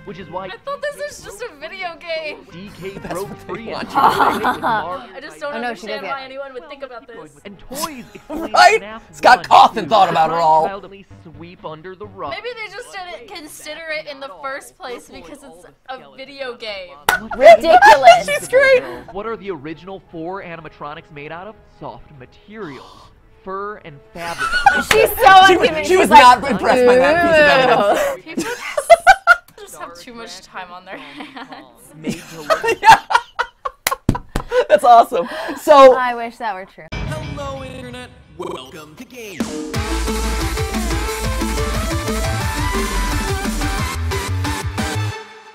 which is why I thought this was just a video game. DK broke free. I just don't understand why anyone would think about this. And toys Right? Scott Cawthon thought about it all. Sweep under the rug. Maybe they just didn't consider it in the first place because it's a video game. Ridiculous. She's great. What are the original 4 animatronics made out of? Soft materials. Fur and fabric. She's so unconvinced. She was like, not impressed by that piece of evidence. People just have too much time on their hands. That's awesome. So I wish that were true. Hello, Internet. Welcome to Game.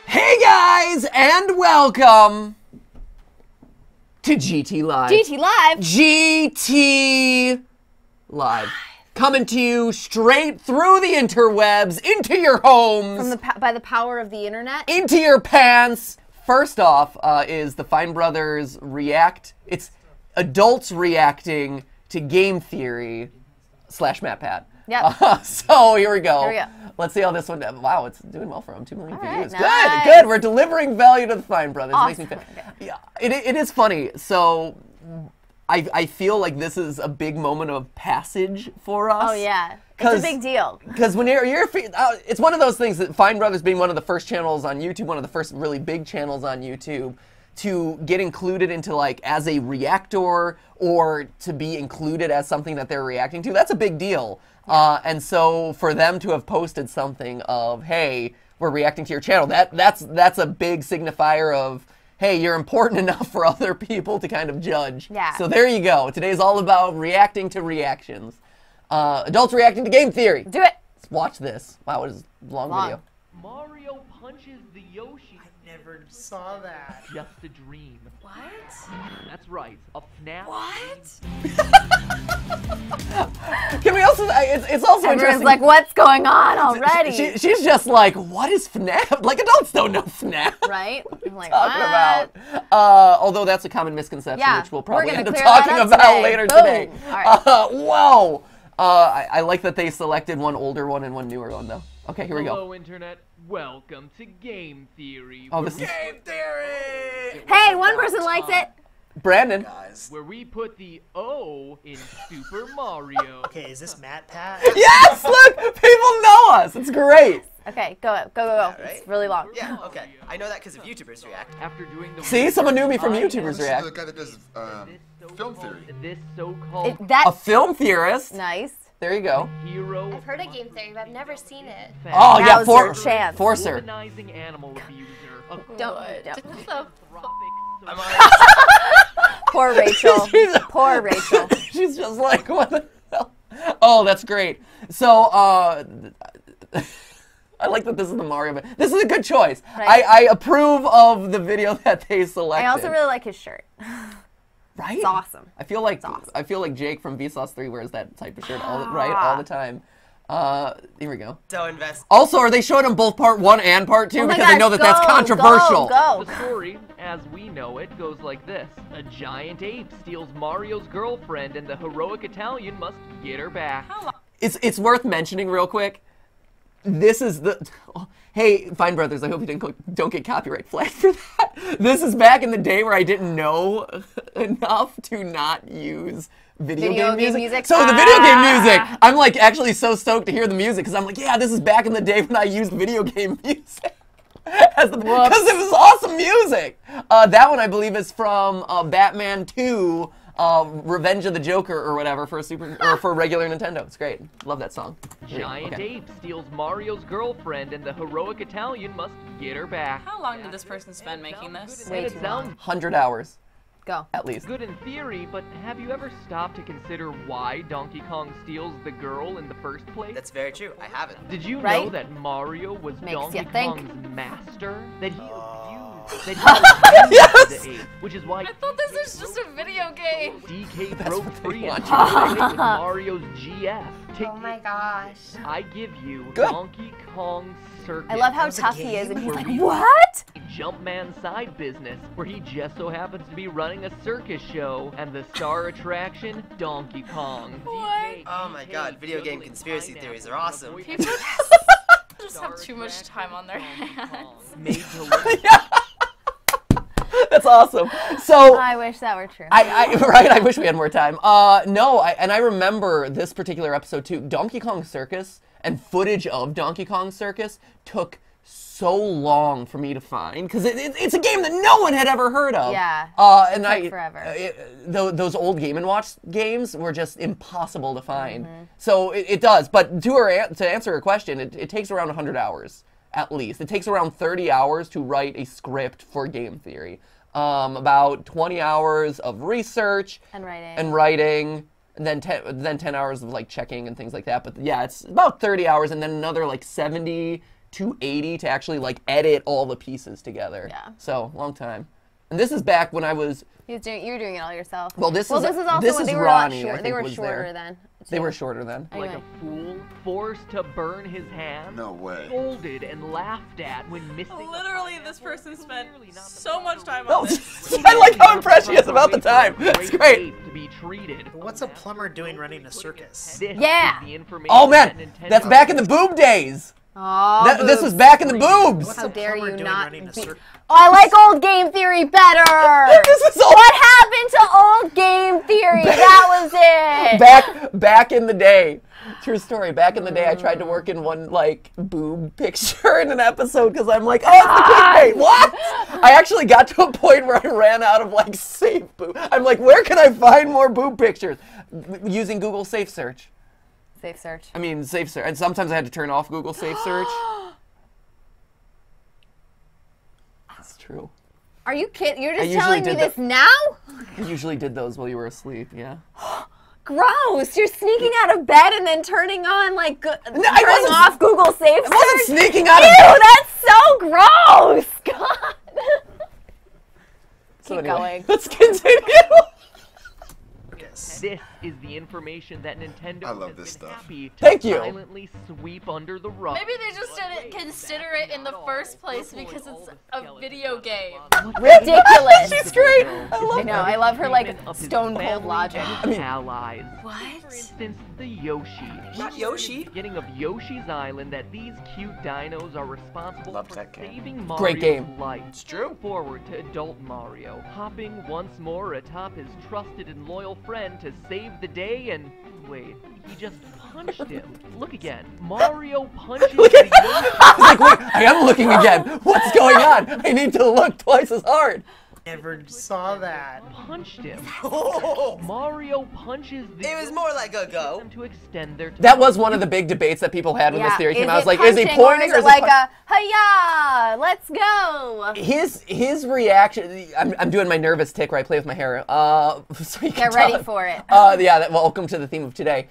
hey guys, and welcome to GTLive. GTLive. GTLive. Coming to you straight through the interwebs, into your homes. By the power of the internet. Into your pants. First off is the Fine Brothers React. It's adults reacting to game theory / MATPAT. Yep. So here we go. Here we go. Let's see how this one. Wow, it's doing well for them. 2 million views. Nice. Good. We're delivering value to the Fine Brothers. Awesome. Makes me feel, yeah, it is funny. So I feel like this is a big moment of passage for us. Oh yeah. It's a big deal. Because when it's one of those things that Fine Brothers being one of the first channels on YouTube, one of the first really big channels on YouTube, to get included into like as a reactor or to be included as something that they're reacting to, that's a big deal. And so for them to have posted something of, hey, we're reacting to your channel, that's a big signifier of, hey, you're important enough for other people to kind of judge. Yeah. So there you go. Today's all about reacting to reactions. Adults reacting to game theory. Do it. Let's watch this. Wow, it is a long video. Mario punches the Yoshi. Never saw that. Just a dream. What? That's right. A FNAF. What? Can we also? It's also Everyone's interesting. like, what's going on already? She's just like, what is FNAF? Like adults don't know FNAF. Right? I'm like, Talking what? about. Although that's a common misconception, Yeah, which we'll we're probably gonna end up clear that talking up about today. later Boom. today. All right. Whoa. I like that they selected one older one and one newer one though. Okay, here we go. Hello, Internet. Welcome to Game Theory. Oh, this is Game theory. Hey, one person likes it. Brandon. Guys. where we put the O in Super Mario. Okay, is this MATPAT? Yes, look, people know us. It's great. Okay, go. Right? It's really long. Yeah, okay. I know that because of YouTubers React. After doing the See, someone knew me from I YouTubers have React. The guy that does film theory. This so-called A film theorist. Nice. There you go. hero. I've heard of game theory, but I've never seen it. Oh yeah, Now's your chance. Forcer. Demonizing animal abuser. A Don't. I'm on. Poor Rachel. Poor Rachel. She's just like, what the hell? Oh, that's great. So, I like that this is the Mario. This is a good choice. Right. I approve of the video that they selected. I also really like his shirt. Right? It's awesome. I feel like awesome. I feel like Jake from Vsauce 3 wears that type of shirt all the time. Here we go. So invest. Also, are they showing them both part 1 and part 2 Oh my because they know gosh, that that's go, controversial? Go. The story, as we know it, goes like this. A giant ape steals Mario's girlfriend and the heroic Italian must get her back. It's worth mentioning real quick. This is the... Hey, Fine Brothers, I hope you don't get copyright flagged for that. This is back in the day where I didn't know enough to not use video game music. So the video game music, I'm like actually so stoked to hear the music because I'm like, yeah, this is back in the day when I used video game music. Because it was awesome music. That one I believe is from Batman 2. Revenge of the Joker or whatever for for regular Nintendo. It's great. Love that song. Giant ape steals Mario's girlfriend and the heroic Italian must get her back. How long did this person spend making this? Way It too sounds 100 hours, Go. at least. good in theory, but have you ever stopped to consider why Donkey Kong steals the girl in the first place? That's very true. I haven't. Did you know Right? that Mario was Makes Donkey you think. Kong's master? That he abused the ape, which is why I thought this was just a video game. DK broke what they free want and you to tried it with Mario's GF. Oh my gosh. I give you Good. Donkey Kong Circuit. I love how was a tough he is, and he's Where like, we- what? Jumpman side business, where he just so happens to be running a circus show, and the star attraction, Donkey Kong. What? Oh my god, video game conspiracy theories are awesome. People just have too much time on their hands. Made to look That's awesome. So I wish that were true. right, I wish we had more time. No, and I remember this particular episode too. Donkey Kong Circus and footage of Donkey Kong Circus took so long for me to find because it's a game that no one had ever heard of. Yeah. And took forever. Those old Game & Watch games were just impossible to find. So it does. But to answer her question, it takes around 100 hours at least. It takes around 30 hours to write a script for game theory. About 20 hours of research And writing. and then 10 hours of like checking and things like that. But yeah, it's about 30 hours and then another like 70 to 80 to actually like edit all the pieces together. Yeah. So long time. And this is back when I was. You were doing it all yourself. Well, this is also this when is they were a lot Ronnie, I short. think, They were was shorter there. then. They too. were shorter then. like Anyway. a fool, forced to burn his hands, No way. scolded and laughed at when missing. Literally, this person spent so much time No, on this. I like how impressed she is about the time. It's great. To be treated. What's a plumber doing running a circus? This Yeah. is the information Oh that man, Nintendo that's back in the boob days. Oh, This was back in the boobs. What's How a dare plumber you doing not running a be- circus? Oh, I like old game theory better. This is all What happened to old game theory? That was it. back in the day. True story. Back in the day, I tried to work in one like boob picture in an episode because I'm like, oh, it's the clickbait. What? I actually got to a point where I ran out of like safe boob. I'm like, where can I find more boob pictures? Using Google Safe Search. Safe search. I mean, Safe Search. And sometimes I had to turn off Google Safe Search. That's true. Are you kidding? You're I just usually telling me did this that. now? I usually did those while you were asleep. Yeah. Gross. You're sneaking out of bed and then turning on like I turning wasn't- off Google Safe Search. I wasn't sneaking out of Ew, bed. that's so gross. God. So Keep anyway, going. let's continue. This is the information that Nintendo I love has this been stuff. happy to Thank you. silently sweep under the rug. Maybe they just didn't consider it in the first place because it's a video game. Ridiculous. She's great. I know. I love her like stone cold logic. Allies. What? For instance, the Yoshi. Not Yoshi. Beginning of Yoshi's Island, that these cute dinos are responsible Loved for that game. saving Mario's Great game. life. It's true. Forward to adult Mario, hopping once more atop his trusted and loyal friend to save the day, and wait, he just punched him. Look again. Mario punches Look at the Yoshi. I was like, wait, I am looking again. What's going on? I need to look twice as hard. Never saw that. Punched him. Oh, Mario punches the it was more like a go. them to extend their That was one of the big debates that people had when this theory came out. I was like, is he punching pointing or or is is it he like a hiya? Let's go. his reaction? I'm doing my nervous tick where I play with my hair. So you can Get ready tell- for it. Yeah. Welcome to the theme of today.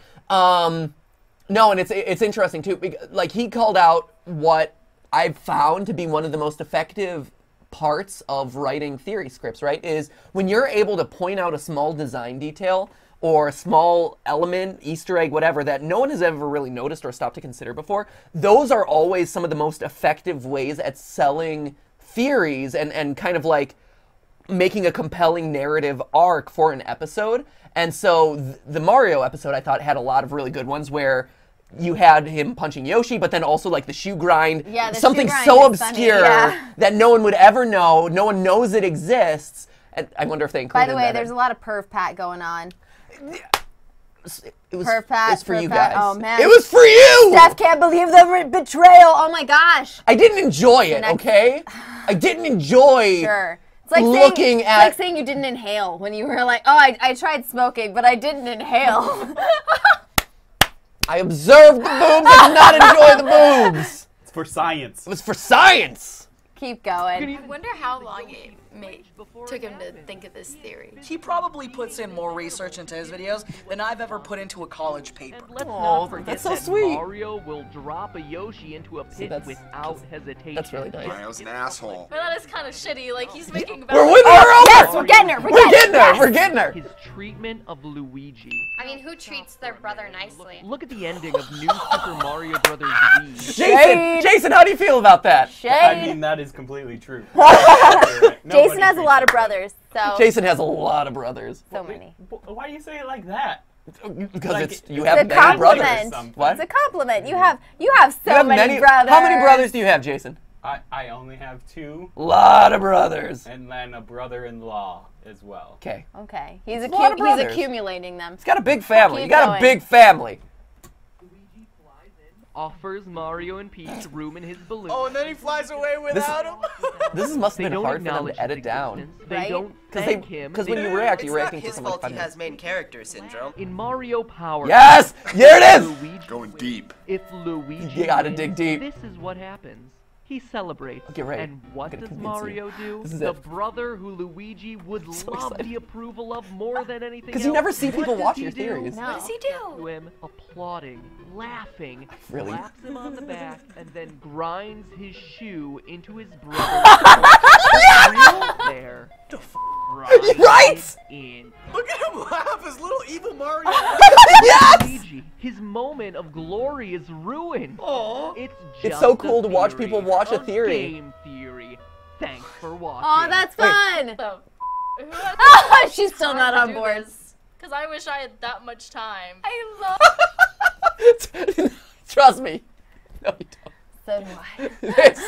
No, and it's interesting too. Like he called out what I've found to be one of the most effective parts of writing theory scripts, right, is when you're able to point out a small design detail or a small element, Easter egg, whatever, that no one has ever really noticed or stopped to consider before. Those are always some of the most effective ways at selling theories and kind of like making a compelling narrative arc for an episode. And so the Mario episode, I thought, had a lot of really good ones where you had him punching Yoshi, but then also like the shoe grind, Yeah, the something shoe grind so is funny, obscure yeah. that no one would ever know. No one knows it exists. And I wonder if they included By the way, that there's a lot of perv pat going on. It was, Perv pat, it's for perv you pat. guys. Oh, man. It was for you! Steph can't believe the betrayal. Oh my gosh. I didn't enjoy it, next- okay? I didn't enjoy Sure. It's like looking saying, at... it's like saying you didn't inhale when you were like, oh, I tried smoking, but I didn't inhale. I observed the boobs, I did not enjoy the boobs. It's for science. It was for science. Keep going. I wonder how long it took him to think of this theory. He probably puts in more research into his videos than I've ever put into a college paper. And let's Aw, not forget that's so that sweet. Mario will drop a Yoshi into a pit that's- without hesitation. That's really nice. Mario's an asshole. But that is kind of shitty. Like he's making. We're winning her over! Yes, we're getting her. We're getting her! We're getting her! His treatment of Luigi. I mean, who treats their brother nicely? Look at the ending of New Super Mario Brothers Wii. Jason, how do you feel about that? Shade. I mean, that is completely true. Jason has a lot of brothers, so Jason has a lot of brothers. so many. Why do you say it like that? Because Like, you have It's a many brothers. compliment. What? It's a compliment. You have so many brothers. How many brothers do you have, Jason? I only have 2, Lot of brothers. and then a brother-in-law as well. Okay. Okay, he's a lot of brothers. accumulating them. It's got a big family. Keep You got going. a big family. Offers Mario and Peach room in his balloon. Oh, and then he flies away without him. This must They have been don't hard for them acknowledge to edit his down. existence. They Right? don't thank him. Because They- when you react, It's you're not reacting to his something fault he funny. has main character syndrome. in Mario Power. Yes! Here it is! Luigi, Going deep. if Luigi You gotta wins, dig deep. This is what happens. He celebrates. Okay, right. And what I'm gonna does convince you. Mario do? This is The it. brother who Luigi would so love excited. the approval of more than anything else. Because you never see What people does watch he your do? theories. No. What does he To do? him, applauding, laughing, Really? slaps him on the back, and then grinds his shoe into his brother's real there. Right? In. Look at him laugh, his little evil Mario. Yes! Luigi, his moment of glory is ruined. Aw. It's It's so just cool a to watch theory, people watch a theory. Game theory. Thanks for watching. Oh, that's fun. So, who has She's still not on board. Because I wish I had that much time. I love. Trust me. No, you don't. So do I. This.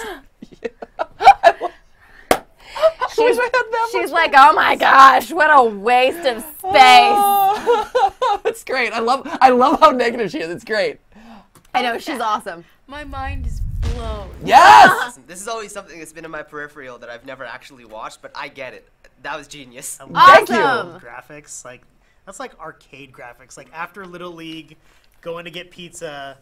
I wish I had that much She's like, oh my gosh, what a waste of space. Oh, it's great. I love how negative she is. It's great. I know, she's awesome. My mind is blown. Yes! Listen, this is always something that's been in my peripheral that I've never actually watched, but I get it. That was genius. Thank you. Awesome. Graphics, like that's like arcade graphics. Like after Little League, going to get pizza,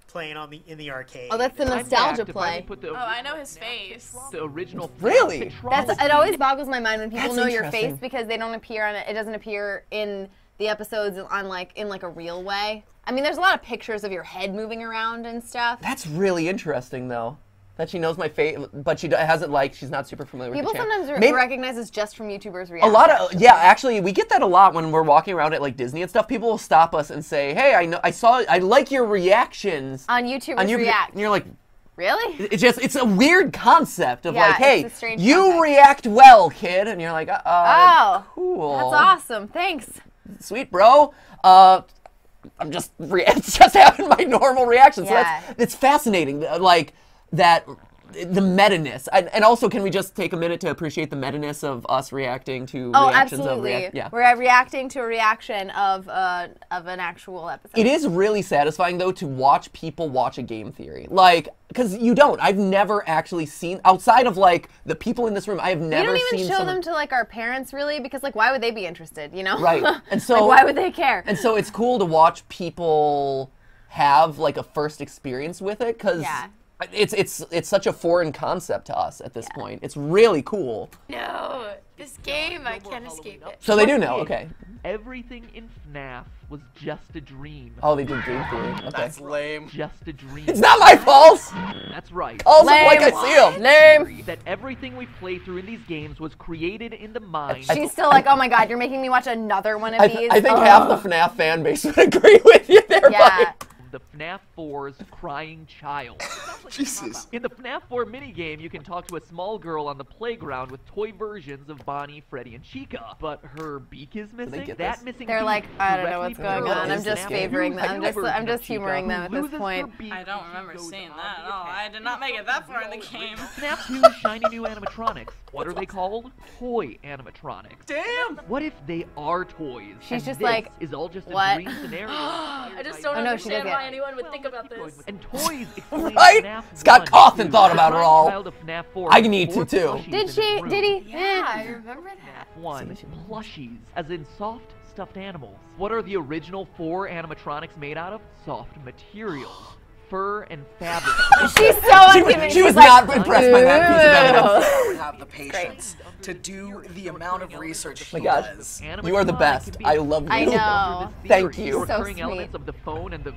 playing in the arcade. Oh, that's the I'm nostalgia back to finally play. put the, Oh, I know his face. the original. Really? It always boggles my mind when people That's know your face interesting. because they don't appear on it. It doesn't appear in the episodes in like a real way. I mean, there's a lot of pictures of your head moving around and stuff. That's really interesting, though. That she knows my face, but she hasn't she's not super familiar with People the channel. sometimes Maybe- recognize us just from YouTubers' A reactions. lot of actually, we get that a lot when we're walking around at like Disney and stuff. People will stop us and say, "Hey, I like your reactions on YouTubers on your React. And you're like, Really? it's a weird concept of Yeah, like, hey, it's a strange you concept. react well, kid, and you're like, Oh, cool, that's awesome. Thanks. sweet, bro. I'm just it's just having my normal reaction. So Yeah. it's fascinating, like that. The meta-ness. And also, can we just take a minute to appreciate the meta-ness of us reacting to Oh, reactions absolutely. of yeah. We're reacting to a reaction of an actual episode. It is really satisfying, though, to watch people watch a game theory. Like, because you don't. I've never actually seen, outside of, like, the people in this room, I have We never don't seen even show someone... them to like our parents really because like why would they be interested, you know? Right. And so... like why would they care? And so it's cool to watch people have, like, a first experience with it, because... Yeah. It's such a foreign concept to us at this point. It's really cool. No, this game, I can't escape it. So they do know, okay. Everything in FNAF was just a dream. Oh, they did game theory. Okay. That's lame. Just a dream. It's not my fault! That's right. Also, Lame. like I see him. Lame. That everything we play through in these games was created in the mind. She's still like, oh my god, you're making me watch another one of these. I think half the FNAF fan base would agree with you there, Yeah. buddy. The FNAF 4's crying child. Jesus. In the FNAF 4 minigame, you can talk to a small girl on the playground with toy versions of Bonnie, Freddy, and Chica. But her beak is missing. get That this? missing They're beak like, I don't know directly what's going What on. is I'm just this game? favoring them. A new version I'm just of Chica humoring them who at this loses her point. beak I don't when she remember goes seeing on that the at all. attack. I did not make it that far in the game. FNAF 2's shiny new animatronics. What are they called? Toy animatronics. Damn. What if they are toys? She's and just this like, is all just a what? dream scenario. I just don't Oh, no, she understand does why it. anyone would think about this. And toys explain Right? FNAF Scott 1 Cawthon too. thought about it all. Child of FNAF 4 I with need to, 4 too. plushies Did in she? his room. Did he? Yeah, I remember that. One, plushies, as in soft stuffed animals. What are the original 4 animatronics made out of? Soft materials. Fur and fabric. She's so unconvinced. She was She's like, not impressed by that piece of evidence. I would have the patience to do the amount of research he Oh my God. does. You are the best. I love you. I know. Thank you. The So recurring sweet. elements of the phone and the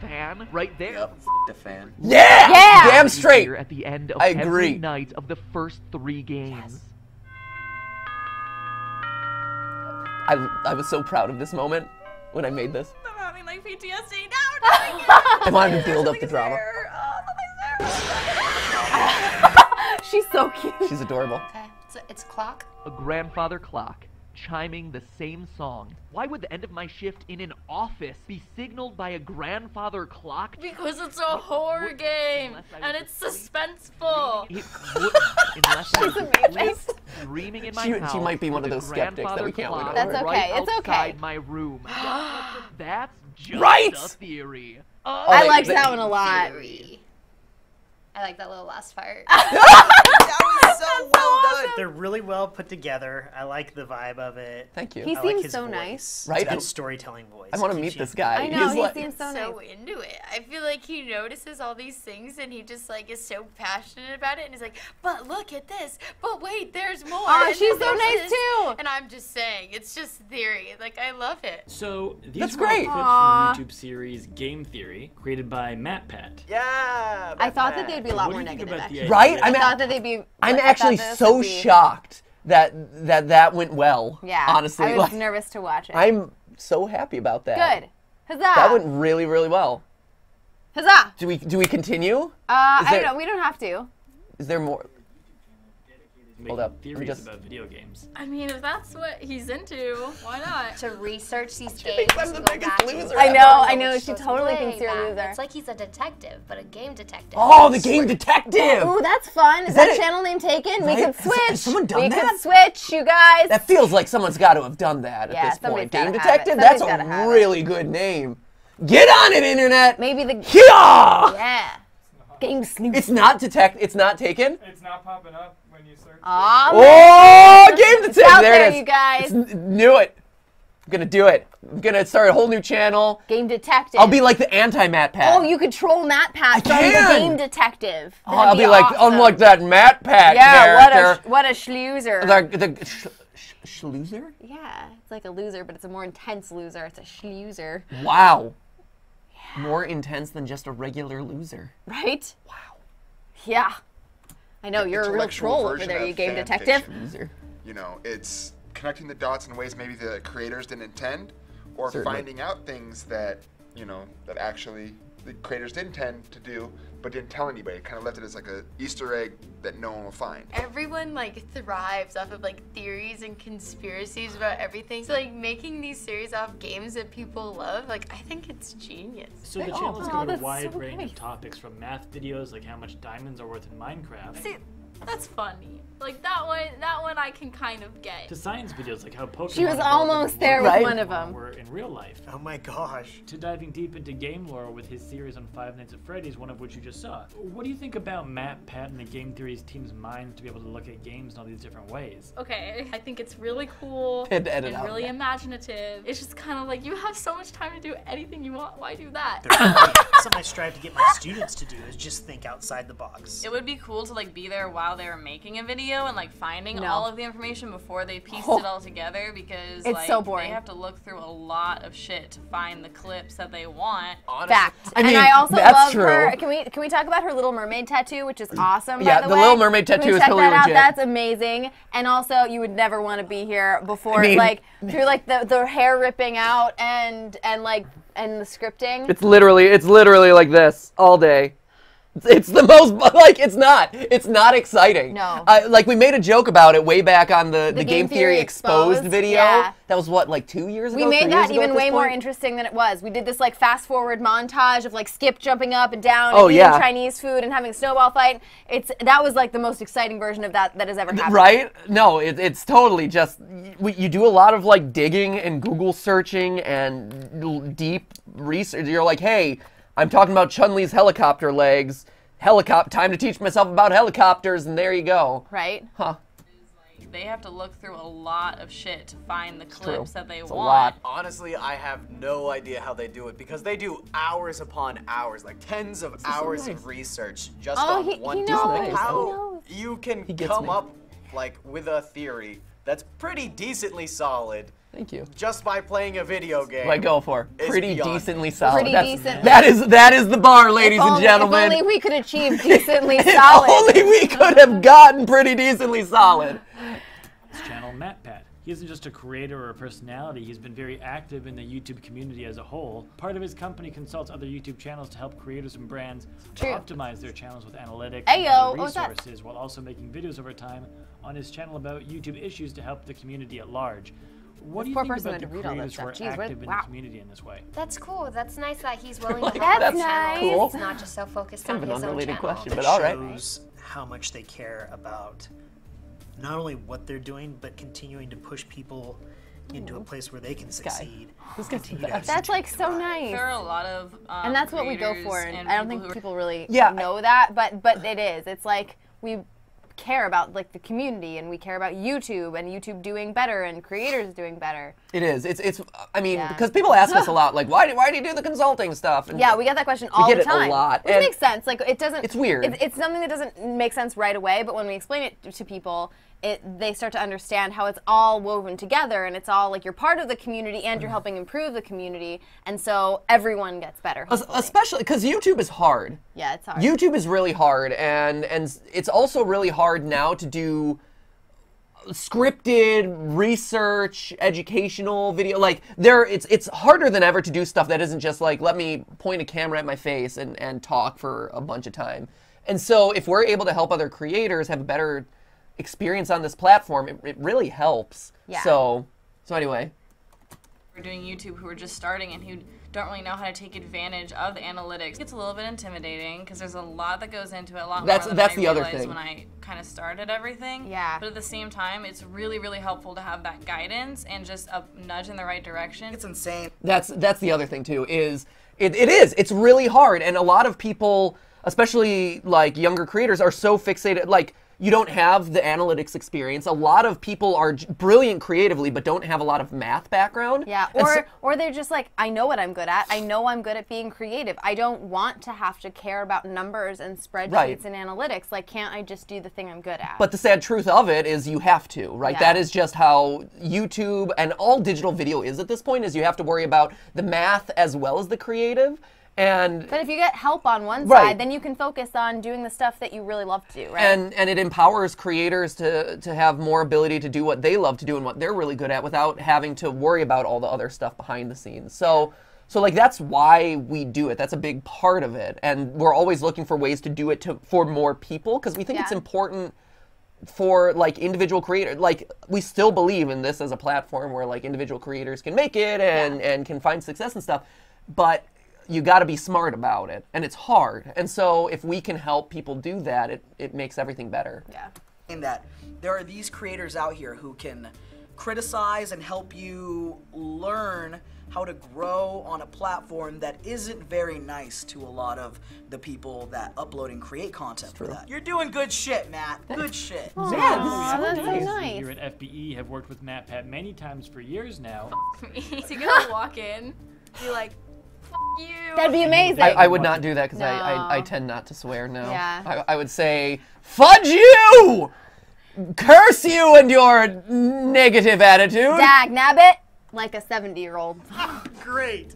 fan right there. Yep. The fan. Yeah! Yeah! Damn straight. Here at the end of I every agree. night of the first 3 games. I was so proud of this moment when I made this. I'm having like PTSD. No, nothing I wanted to build up the drama. She's so cute. She's adorable. Okay, so it's clock. A grandfather clock. chiming the same song? Why would the end of my shift in an office be signaled by a grandfather clock? Because it's a horror game and it's suspenseful. It wouldn't unless I was asleep, dreaming in my house. She might be one of with those a skeptics that we can't grandfather win over. clock That's right okay, it's okay. outside my room. That's just Right? a theory. I liked that one a lot. I like that little last part. That was so well done. They're really well put together. I like the vibe of it. Thank you. He I like seems his so voice. nice. Right? That storytelling voice. I want to Keeps meet you- this guy. I know, He's he like, seems so so nice. into it. I feel like he notices all these things and he just like is so passionate about it and he's like, but look at this. But wait, there's more. Oh, and she's then so there's nice this." too. And I'm just saying, it's just theory. Like I love it. So these That's were all great. clips Aw. from the YouTube series Game Theory, created by MATPAT. Yeah. I thought that they'd be a lot What more do you think negative. about Actually. the idea? Right? I I'm thought that they'd be. I'm I thought actually this so would be- shocked that went well. Yeah. Honestly, I was like, nervous to watch it. I'm so happy about that. Good. Huzzah! That went really, really well. Huzzah! Do we continue? I there- don't know. We don't have to. Is there more? Making Hold up. Let me theories just- about video games. I mean, if that's what he's into, why not? To research these thinks games. I'm the and go biggest back loser and I ever. know. I what know. you're She supposed to totally play thinks you're a back. loser. It's like he's a detective, but a game detective. Oh, the game detective. Ooh, that's fun. Is that that it? channel name taken? We Right? could Has- switch. has someone done we that? could switch, you guys. That feels like someone's got to have done that Yeah, at this somebody's point. Game gotta have it. detective. That's Somebody's gotta have a it. really good name. Get on it, internet. Maybe the. Yeah. Yeah. Game sleuth. It's not detect. It's not taken. It's not popping up when you search. Aw, Oh, man. game It's detective. out There there, it is. you guys. Knew it. I'm gonna do it. I'm gonna start a whole new channel. Game detective. I'll be like the anti-MATPAT. Oh, you could troll MATPAT from the can. game detective. Oh, That'd I'll be like, awesome. unlike that MATPAT Yeah, character. what a schloozer. The schloozer? Yeah, it's like a loser, but it's a more intense loser. It's a schloozer, Wow. More intense than just a regular loser. right? Wow. Yeah. I know, you're a real Intellectual troll over version there, of you game fan detective. fiction. Loser. You know, it's connecting the dots in ways maybe the creators didn't intend, or Certainly. finding out things that, you know, that actually the creators did intend to do, but didn't tell anybody. Kind of left it as like a Easter egg that no one will find. Everyone like thrives off of like theories and conspiracies about everything. So like making these series off games that people love, like I think it's genius. So the channel's covered a that's wide so range nice. of topics, from math videos like how much diamonds are worth in Minecraft, See, that's funny. Like that one I can kind of get. to science videos like how Pokemon She was evolved almost into there what with one of them. were in real life. Oh my gosh. To diving deep into game lore with his series on Five Nights at Freddy's, one of which you just saw. What do you think about MATPAT and the Game Theory's team's minds to be able to look at games in all these different ways? Okay, I think it's really cool Had to edit and out really that. imaginative. It's just kind of like you have so much time to do anything you want. Why do that? Something I strive to get my students to do is just think outside the box. It would be cool to like be there while they were making a video and like finding No. all of the information before they pieced Oh. it all together, because It's like so boring. they have to look through a lot of shit to find the clips that they want. Fact. I mean, and I also that's love true. her. Can we talk about her Little Mermaid tattoo, which is awesome? Yeah, by the way? Little Mermaid Can we tattoo is check totally that out? legit. That's amazing. And also, you would never want to be here before, I mean- like through like the hair ripping out and the scripting. It's literally like this all day. It's the most, like, it's not exciting. No. Like, we made a joke about it way back on the Game Theory Exposed video. Yeah. That was what, like 2 years ago? We made 3 that years ago even at this way more point? interesting than it was. We did this like fast forward montage of like Skip jumping up and down Oh, and eating yeah. Chinese food and having a snowball fight. That was like the most exciting version of that has ever happened. Right? No, it's totally just, you do a lot of like digging and Google searching and deep research. You're like, hey, I'm talking about Chun-Li's helicopter legs. Time to teach myself about helicopters, and there you go. Right? Huh. They have to look through a lot of shit to find the clips that they It's a want. lot. Honestly, I have no idea how they do it because they do hours upon hours, like tens of hours of research just on one he topic. knows, How he knows. you can gets come me. up like with a theory that's pretty decently solid Thank you. just by playing a video game. What I go for? It's Pretty beyond decently me. solid. Pretty decent. That is the bar, ladies and gentlemen. If only we could achieve decently If solid. only we could have gotten pretty decently solid. His channel, MATPAT. He isn't just a creator or a personality, he's been very active in the YouTube community as a whole. Part of his company consults other YouTube channels to help creators and brands True. optimize their channels with analytics Ayo, and other what was that? resources, while also making videos over time on his channel about YouTube issues to help the community at large. What do This you poor think person about had the to read all that creators who stuff. are Jeez, active in the community in this way? That's cool. That's nice that he's willing to help That's his channel. nice. Cool. He's not just so focused Kind on of an his own unrelated channel. question, It but all right. shows how much they care about not only what they're doing, but continuing to push people into a place where they can succeed. continue to have That's like so thrive. nice. There are a lot of And that's what we go creators for, and and I don't people think who are- people really Yeah, know that, but it is. It's like we care about like the community, and we care about YouTube and YouTube doing better and creators doing better. It is. It's. I mean, Yeah. because people ask us a lot, like, why do you do the consulting stuff? And Yeah, we get that question all get the it a time. lot, Which and makes sense. Like it doesn't. it's weird. It's something that doesn't make sense right away, but when we explain it to people, they start to understand how it's all woven together, and it's all like you're part of the community and you're helping improve the community, and so everyone gets better. hopefully. Especially because YouTube is hard. Yeah, it's hard. YouTube is really hard, and it's also really hard now to do scripted research, educational video. Like it's harder than ever to do stuff that isn't just like, let me point a camera at my face and talk for a bunch of time. And so if we're able to help other creators have a better experience on this platform, it really helps. Yeah. So anyway. We're doing YouTube who are just starting and who don't really know how to take advantage of the analytics. It's a little bit intimidating because there's a lot that goes into it, a lot more than That's I the other realized thing. when I kind of started everything. Yeah. But at the same time, it's really, really helpful to have that guidance and just a nudge in the right direction. It's insane. That's the other thing too, is it's really hard, and a lot of people, especially like younger creators, are so fixated, like you don't have the analytics experience. A lot of people are brilliant creatively but don't have a lot of math background. Yeah, or they're just like, I know what I'm good at. I know I'm good at being creative. I don't want to have to care about numbers and spreadsheets Right. and analytics. Like, can't I just do the thing I'm good at? But the sad truth of it is you have to, right? Yeah. That is just how YouTube and all digital video is at this point, is you have to worry about the math as well as the creative. And But if you get help on one Right. side, then you can focus on doing the stuff that you really love to do, right? and it empowers creators to have more ability to do what they love to do and what they're really good at without having to worry about all the other stuff behind the scenes. So like that's why we do it. That's a big part of it. And we're always looking for ways to do it for more people, because we think it's Yeah. important for like individual creators. Like we still believe in this as a platform where like individual creators can make it and can find success and stuff. But you got to be smart about it, and it's hard. And so if we can help people do that, it makes everything better. Yeah. In that there are these creators out here who can criticize and help you learn how to grow on a platform that isn't very nice to a lot of the people that upload and create content for that. You're doing good shit, Matt. Good shit. Oh, Yeah, that's so We nice. here at FBE have worked with MATPAT many times for years now. To go walk in, be like, F you. That'd be amazing. I would not do that because No. I tend not to swear now. Yeah. I would say, fudge you! Curse you and your negative attitude! Dag nabbit, like a 70-year-old. Great.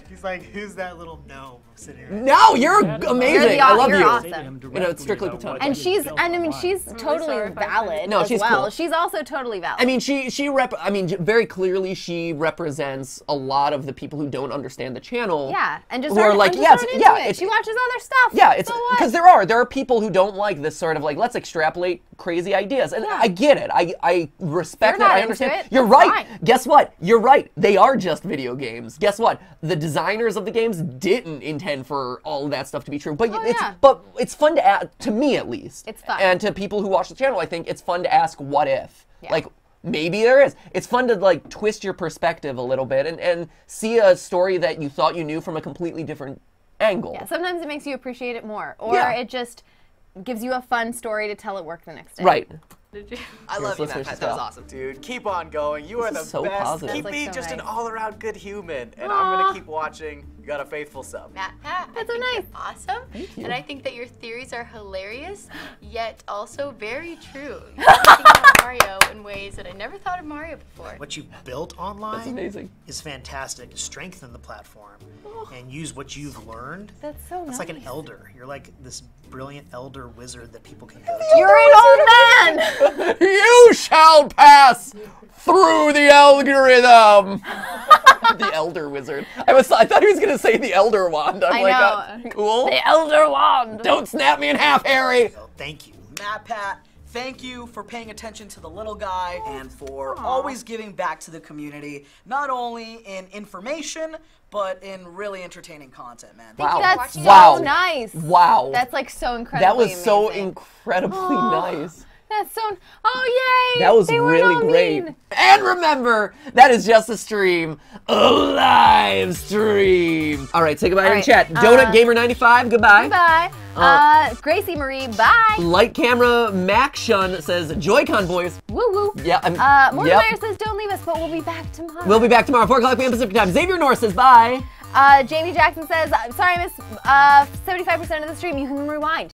He's like, who's that little gnome sitting right No, you're You're the amazing. aw- I love you're you. awesome. You know, it's strictly platonic. And she's, and I mean, she's totally sorry if I valid No, as she's well. cool. She's also totally valid. I mean, very clearly she represents a lot of the people who don't understand the channel. yeah, and just who are aren't- like, and just yes, aren't yeah, into it. it's- She watches other stuff. Yeah, it's so what? because there are people who don't like this sort of like, let's extrapolate crazy ideas, and Yeah. I get it. I respect You're that. not I into understand. it, You're that's right. fine. Guess what? You're right. They are just video games. Guess what? The designers of the games didn't intend for all of that stuff to be true. But yeah. but it's fun to ask, to me at least. It's fun. And to people who watch the channel, I think it's fun to ask what if. Yeah. Like, maybe there is. It's fun to like twist your perspective a little bit and see a story that you thought you knew from a completely different angle. Yeah, sometimes it makes you appreciate it more, or Yeah. it just gives you a fun story to tell at work the next day. Right. I love you, let's finish Matt. this That was off. awesome, dude. Keep on going. You are This the is so best. positive. Keep That's, like, being so just an nice. all-around good human, and I'm gonna keep watching. You got a faithful sub. Matt, That's so I think nice. you're awesome. Thank you. And I think that your theories are hilarious, yet also very true. You're thinking about Mario in ways that I never thought of Mario before. What you've built online That's amazing. is fantastic. Strengthen the platform and use what you've learned. That's so It's nice. like an elder. You're like this brilliant elder wizard that people can go to. You're an old man. You shall pass through the algorithm. The elder wizard. I thought he was gonna say the elder wand. I'm I like, know. cool. The Elder Wand. Don't snap me in half, Harry. So thank you. MATPAT, thank you for paying attention to the little guy and for always giving back to the community, not only in information, but in really entertaining content, man. Wow. That's so Wow. nice. Wow. That's like so incredibly That was so amazing. incredibly nice. That's so. Oh yay! That was They weren't really all great. mean. And remember, that is just a stream, a live stream. All right, say goodbye in right, chat. Donut Gamer 95, goodbye. Goodbye. Gracie Marie, bye. Light Camera Mac Shun says Joy-Con boys. Woo woo. Yeah. Morgan Yep. Meyer says don't leave us, but we'll be back tomorrow. We'll be back tomorrow, 4 o'clock p.m. Pacific time. Xavier Norris says bye. Jamie Jackson says, sorry I missed 75% of the stream. You can rewind.